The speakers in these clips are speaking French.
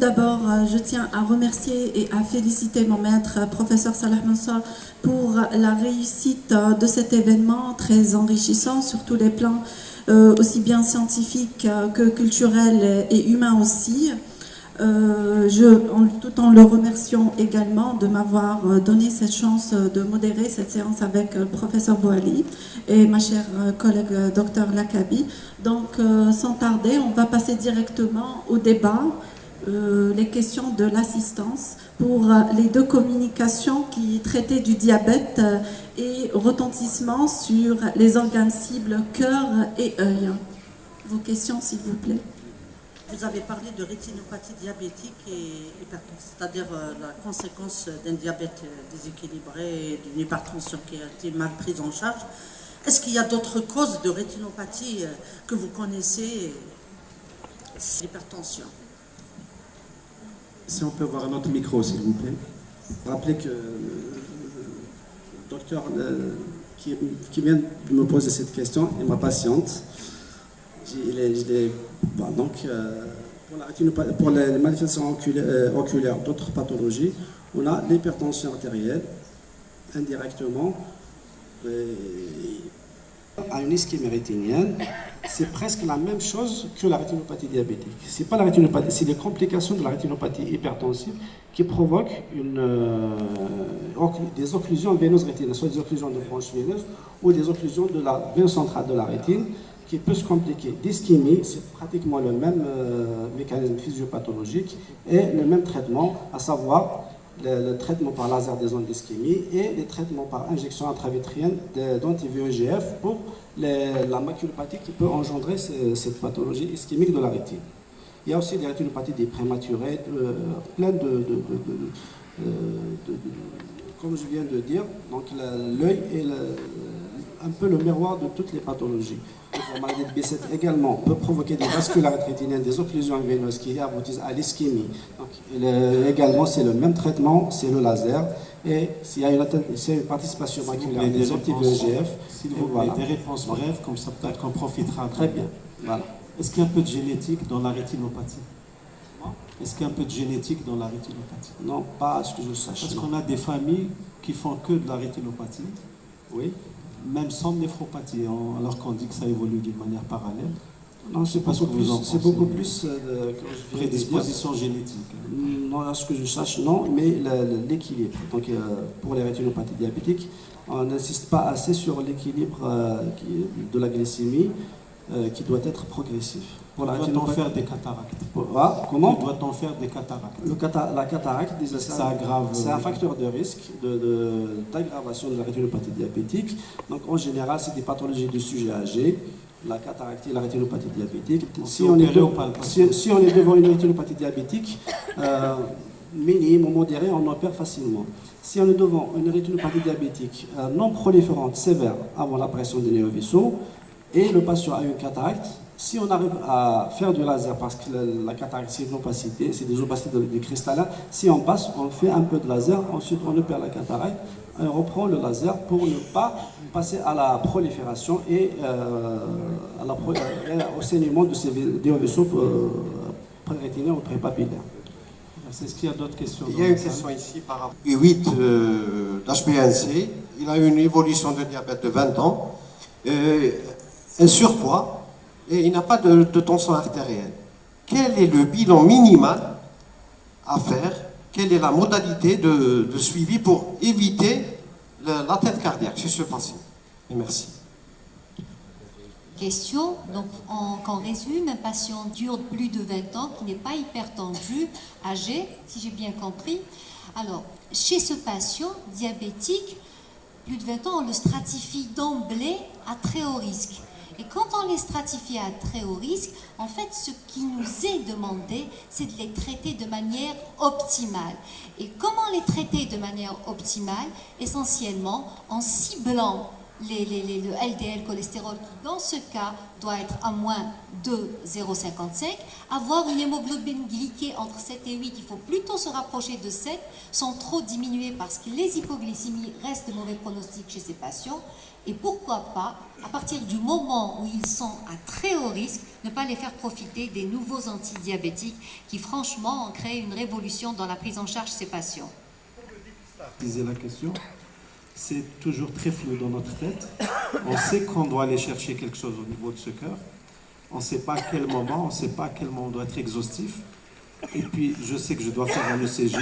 d'abord, je tiens à remercier et à féliciter mon maître, professeur Salah Mansour, pour la réussite de cet événement très enrichissant sur tous les plans, aussi bien scientifiques que culturels et humains aussi. Tout en le remerciant également de m'avoir donné cette chance de modérer cette séance avec le professeur Bouali et ma chère collègue docteur Lakabi. Donc, sans tarder, on va passer directement au débat, les questions de l'assistance pour les deux communications qui traitaient du diabète et retentissement sur les organes cibles cœur et œil. Vos questions, s'il vous plaît. Vous avez parlé de rétinopathie diabétique et hypertension, c'est-à-dire la conséquence d'un diabète déséquilibré et d'une hypertension qui a été mal prise en charge. Est-ce qu'il y a d'autres causes de rétinopathie que vous connaissez? L'hypertension. Si on peut voir un autre micro, s'il vous plaît. Rappelez que le docteur qui vient de me poser cette question est ma patiente. Pour les manifestations oculaires d'autres pathologies, on a l'hypertension artérielle, indirectement, à une ischémie rétinienne. C'est presque la même chose que la rétinopathie diabétique. C'est pas la rétinopathie, c'est les complications de la rétinopathie hypertensive qui provoquent des occlusions veineuses rétiniennes, soit des occlusions de branches veineuses ou des occlusions de la veine centrale de la rétine, qui peut se compliquer. L'ischémie, c'est pratiquement le même mécanisme physiopathologique et le même traitement, à savoir le traitement par laser des ondes d'ischémie et les traitements par injection intravitréenne d'anti-VEGF pour la maculopathie qui peut engendrer cette pathologie ischémique de la rétine. Il y a aussi des rétinopathies des prématurés, plein comme je viens de dire, donc l'œil est un peu le miroir de toutes les pathologies. La maladie de B7 également peut provoquer des vascularites rétiniennes, des occlusions veineuses qui aboutissent à l'ischémie. Également, c'est le même traitement, c'est le laser. Et s'il y a une participation maculaire des anti-VEGF, s'il vous plaît, des réponses brèves, comme ça peut-être qu'on profitera. Très bien. Voilà. Est-ce qu'il y a un peu de génétique dans la rétinopathie? Est-ce qu'il y a un peu de génétique dans la rétinopathie? Non, pas à ce que je sache. Parce qu'on a des familles qui font que de la rétinopathie. Oui. Même sans néphropathie, alors qu'on dit que ça évolue d'une manière parallèle. Non, c'est beaucoup plus prédisposition génétique. Non, à ce que je sache, non, mais l'équilibre. Donc, pour les rétinopathies diabétiques, on n'insiste pas assez sur l'équilibre de la glycémie qui doit être progressif. Doit-on faire des cataractes? Comment doit-on faire des cataractes? La cataracte, ça aggrave. C'est un facteur de risque d'aggravation de la rétinopathie diabétique. Donc en général, c'est des pathologies de sujets âgés, la cataracte et la rétinopathie diabétique. Si on est devant une rétinopathie diabétique minime ou modérée, on opère facilement. Si on est devant une rétinopathie diabétique non proliférante sévère avant l'apparition des néovaisseaux et le patient a une cataracte, si on arrive à faire du laser, parce que la cataracte c'est une opacité, c'est des opacités de cristallin, si on passe, on fait un peu de laser, ensuite on opère la cataracte, on reprend le laser pour ne pas passer à la prolifération et au saignement de ces vaisseaux prérétiniens ou prépapillaires. Est-ce qu'il y a d'autres questions? Il y a une question ici par rapport au 8 d'HbA1c. Il a une évolution de diabète de 20 ans, un surpoids, et il n'a pas de tension artérielle. Quel est le bilan minimal à faire? Quelle est la modalité de suivi pour éviter l'atteinte cardiaque chez ce patient? Et merci. Question, donc qu'en résume, un patient dur de plus de 20 ans qui n'est pas hypertendu, âgé, si j'ai bien compris. Alors, chez ce patient diabétique, plus de 20 ans, on le stratifie d'emblée à très haut risque. Et quand on les stratifie à très haut risque, en fait, ce qui nous est demandé, c'est de les traiter de manière optimale. Et comment les traiter de manière optimale? Essentiellement en ciblant le LDL cholestérol qui dans ce cas doit être à moins de 0,55, avoir une hémoglobine glyquée entre 7 et 8, il faut plutôt se rapprocher de 7 sans trop diminuer parce que les hypoglycémies restent de mauvais pronostics chez ces patients. Et pourquoi pas, à partir du moment où ils sont à très haut risque, ne pas les faire profiter des nouveaux antidiabétiques qui franchement ont créé une révolution dans la prise en charge de ces patients. La question, c'est toujours très flou dans notre tête. On sait qu'on doit aller chercher quelque chose au niveau de ce cœur. On ne sait pas à quel moment, on ne sait pas à quel moment on doit être exhaustif. Et puis, je sais que je dois faire un ECG,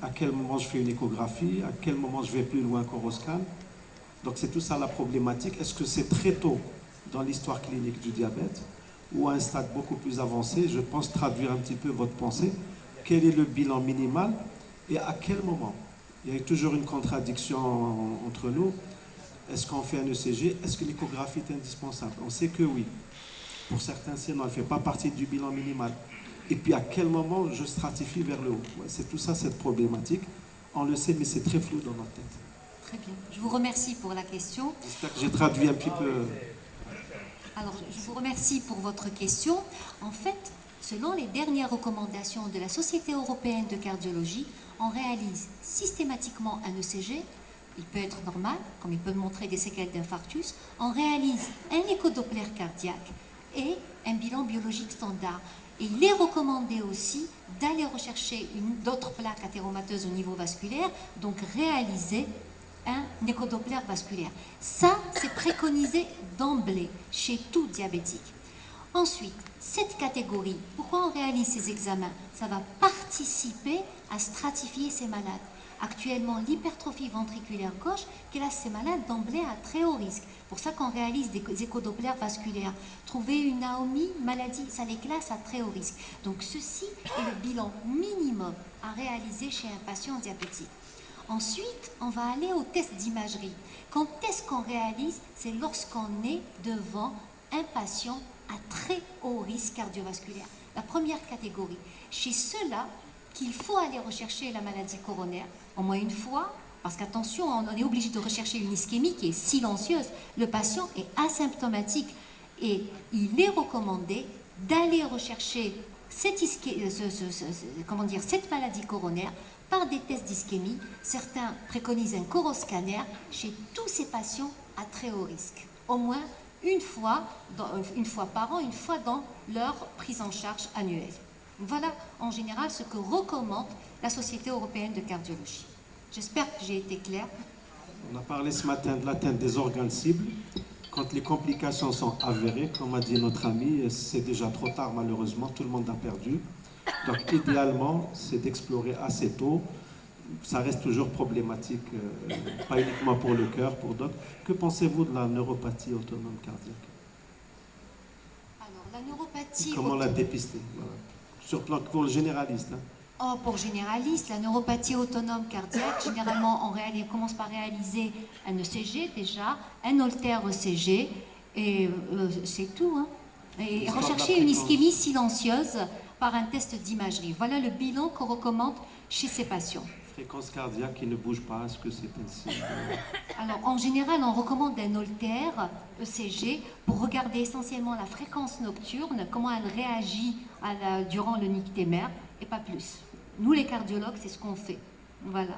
à quel moment je fais une échographie, à quel moment je vais plus loin qu'au scan. Donc, c'est tout ça la problématique. Est-ce que c'est très tôt dans l'histoire clinique du diabète ou à un stade beaucoup plus avancé? Je pense traduire un petit peu votre pensée. Quel est le bilan minimal et à quel moment? Il y a toujours une contradiction entre nous. Est-ce qu'on fait un ECG? Est-ce que l'échographie est indispensable? On sait que oui. Pour certains, sinon, elle ne fait pas partie du bilan minimal. Et puis, à quel moment je stratifie vers le haut? Ouais, c'est tout ça, cette problématique. On le sait, mais c'est très flou dans notre tête. Très bien. Je vous remercie pour la question. J'espère que j'ai traduit un petit peu. Alors, je vous remercie pour votre question. En fait, selon les dernières recommandations de la Société européenne de cardiologie, on réalise systématiquement un ECG. Il peut être normal, comme il peut montrer des séquelles d'infarctus. On réalise un échodoppler cardiaque et un bilan biologique standard. Et il est recommandé aussi d'aller rechercher d'autres plaques athéromateuses au niveau vasculaire, donc réaliser un échodoppler vasculaire. Ça, c'est préconisé d'emblée chez tout diabétique. Ensuite, cette catégorie, pourquoi on réalise ces examens? Ça va participer à stratifier ces malades. Actuellement, l'hypertrophie ventriculaire gauche classe ces malades d'emblée à très haut risque. Pour ça qu'on réalise des échodopplers vasculaires. Trouver une AOMI, maladie, ça les classe à très haut risque. Donc ceci est le bilan minimum à réaliser chez un patient diabétique. Ensuite, on va aller au test d'imagerie. Quand est-ce qu'on réalise? C'est lorsqu'on est devant un patient à très haut risque cardiovasculaire. La première catégorie. Chez ceux-là, qu'il faut aller rechercher la maladie coronaire, au moins une fois, parce qu'attention, on est obligé de rechercher une ischémie qui est silencieuse. Le patient est asymptomatique et il est recommandé d'aller rechercher cette maladie coronaire par des tests d'ischémie. Certains préconisent un coroscanner chez tous ces patients à très haut risque. Au moins une fois par an, une fois dans leur prise en charge annuelle. Voilà en général ce que recommande la Société européenne de cardiologie. J'espère que j'ai été claire. On a parlé ce matin de l'atteinte des organes cibles. Quand les complications sont avérées, comme a dit notre ami, c'est déjà trop tard malheureusement, tout le monde a perdu. Donc idéalement, c'est d'explorer assez tôt. Ça reste toujours problématique, pas uniquement pour le cœur, pour d'autres. Que pensez-vous de la neuropathie autonome cardiaque? Alors, la neuropathie... Comment la dépister? Voilà. Sur plan pour le généraliste. Hein. Oh, pour généraliste, la neuropathie autonome cardiaque, généralement, on commence par réaliser un ECG déjà, un Holter ECG, et c'est tout. Hein. Et rechercher une ischémie silencieuse par un test d'imagerie. Voilà le bilan qu'on recommande chez ces patients. Fréquence cardiaque qui ne bouge pas, est-ce que c'est un signe? Alors, en général, on recommande un Holter ECG pour regarder essentiellement la fréquence nocturne, comment elle réagit durant le nictémère, et pas plus. Nous, les cardiologues, c'est ce qu'on fait. Voilà.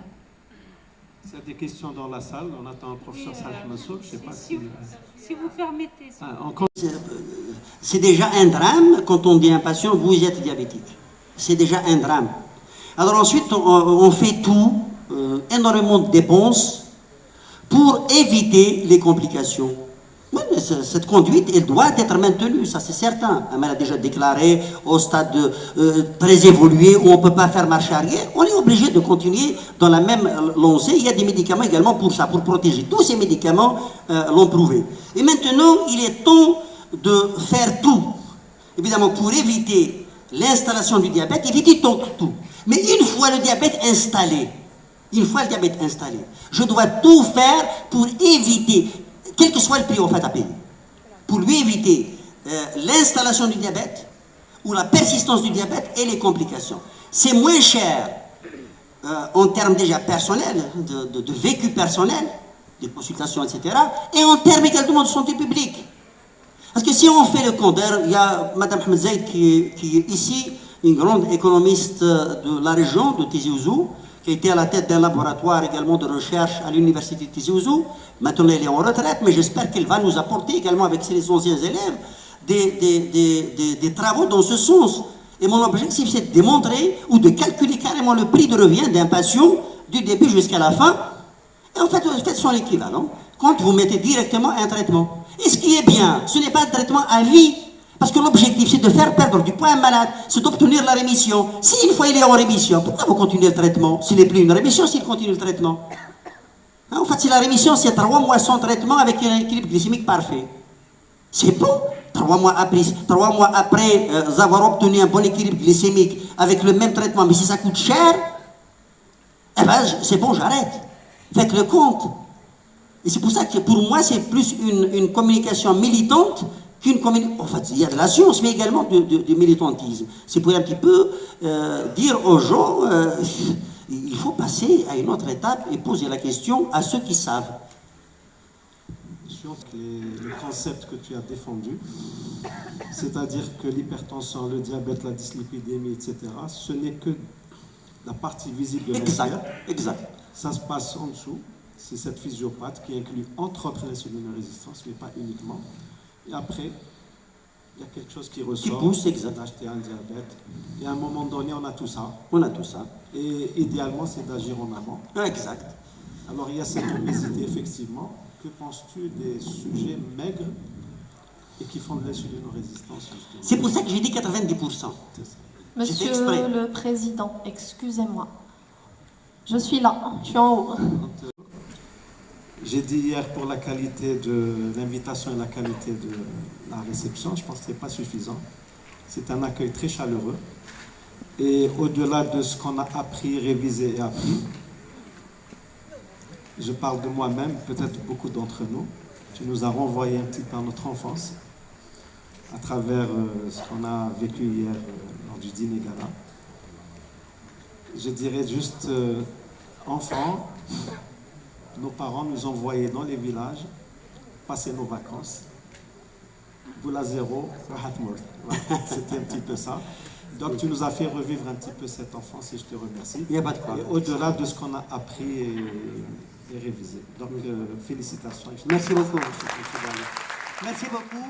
S'il y a des questions dans la salle, on attend le professeur Salchmasso, je ne sais pas si... Si vous permettez. C'est déjà un drame quand on dit à un patient, vous êtes diabétique. C'est déjà un drame. Alors ensuite, on fait tout, énormément de dépenses pour éviter les complications. Oui, mais cette conduite, elle doit être maintenue, ça c'est certain. Elle a déjà déclaré au stade très évolué où on ne peut pas faire marche arrière. On est obligé de continuer dans la même lancée. Il y a des médicaments également pour ça, pour protéger. Tous ces médicaments l'ont prouvé. Et maintenant, il est temps de faire tout, évidemment, pour éviter l'installation du diabète, éviter tout. Mais une fois le diabète installé, je dois tout faire pour éviter, quel que soit le prix en fait à payer, pour lui éviter l'installation du diabète ou la persistance du diabète et les complications. C'est moins cher en termes déjà personnels, de vécu personnel, des consultations, etc. Et en termes également de santé publique. Parce que si on fait le compte, il y a Mme Ahmed Zaid qui est ici, une grande économiste de la région de Tizi Ouzou, qui a été à la tête d'un laboratoire également de recherche à l'université de Tizi Ouzou. Maintenant, elle est en retraite, mais j'espère qu'elle va nous apporter également avec ses anciens élèves des travaux dans ce sens. Et mon objectif, c'est de démontrer ou de calculer carrément le prix de revient d'un patient du début jusqu'à la fin. Et en fait, vous faites son équivalent quand vous mettez directement un traitement. Et ce qui est bien, ce n'est pas un traitement à vie. Parce que l'objectif, c'est de faire perdre du poids à un malade, c'est d'obtenir la rémission. Si une fois il est en rémission, pourquoi vous continuez le traitement? S'il n'est plus une rémission, s'il continue le traitement. En fait, si la rémission, c'est 3 mois sans traitement avec un équilibre glycémique parfait. C'est bon. 3 mois après avoir obtenu un bon équilibre glycémique avec le même traitement, mais si ça coûte cher, eh ben, c'est bon, j'arrête. Faites le compte. Et c'est pour ça que pour moi, c'est plus une communication militante qu'une communication. En fait, il y a de la science, mais également du militantisme. C'est pour un petit peu dire aux gens, il faut passer à une autre étape et poser la question à ceux qui savent. Sur le concept que tu as défendu, c'est-à-dire que l'hypertension, le diabète, la dyslipidémie, etc., ce n'est que la partie visible de l'iceberg. Exact. Ça se passe en dessous. C'est cette physiopathe qui inclut entre autres l'insulinorésistance, mais pas uniquement. Et après, il y a quelque chose qui ressort. Qui pousse, exact. D'acheter un diabète. Et à un moment donné, on a tout ça. On a tout ça. Et idéalement, c'est d'agir en amont. Exact. Alors, il y a cette obésité, effectivement. Que penses-tu des sujets maigres et qui font de l'insulinorésistance? C'est pour ça que j'ai dit 90%. Monsieur le Président, excusez-moi. Je suis là, je suis en haut. J'ai dit hier pour la qualité de l'invitation et la qualité de la réception, je pense que ce n'est pas suffisant. C'est un accueil très chaleureux. Et au-delà de ce qu'on a appris, révisé et appris, je parle de moi-même, peut-être beaucoup d'entre nous. Tu nous as renvoyé un petit peu à notre enfance à travers ce qu'on a vécu hier lors du dîner gala. Je dirais juste, enfants, nos parents nous envoyaient dans les villages passer nos vacances. Boula zéro, c'était un petit peu ça. Donc tu nous as fait revivre un petit peu cette enfance et je te remercie. Il n'y a pas de quoi. Et au-delà de ce qu'on a appris et révisé. Donc félicitations. Merci beaucoup. Merci beaucoup.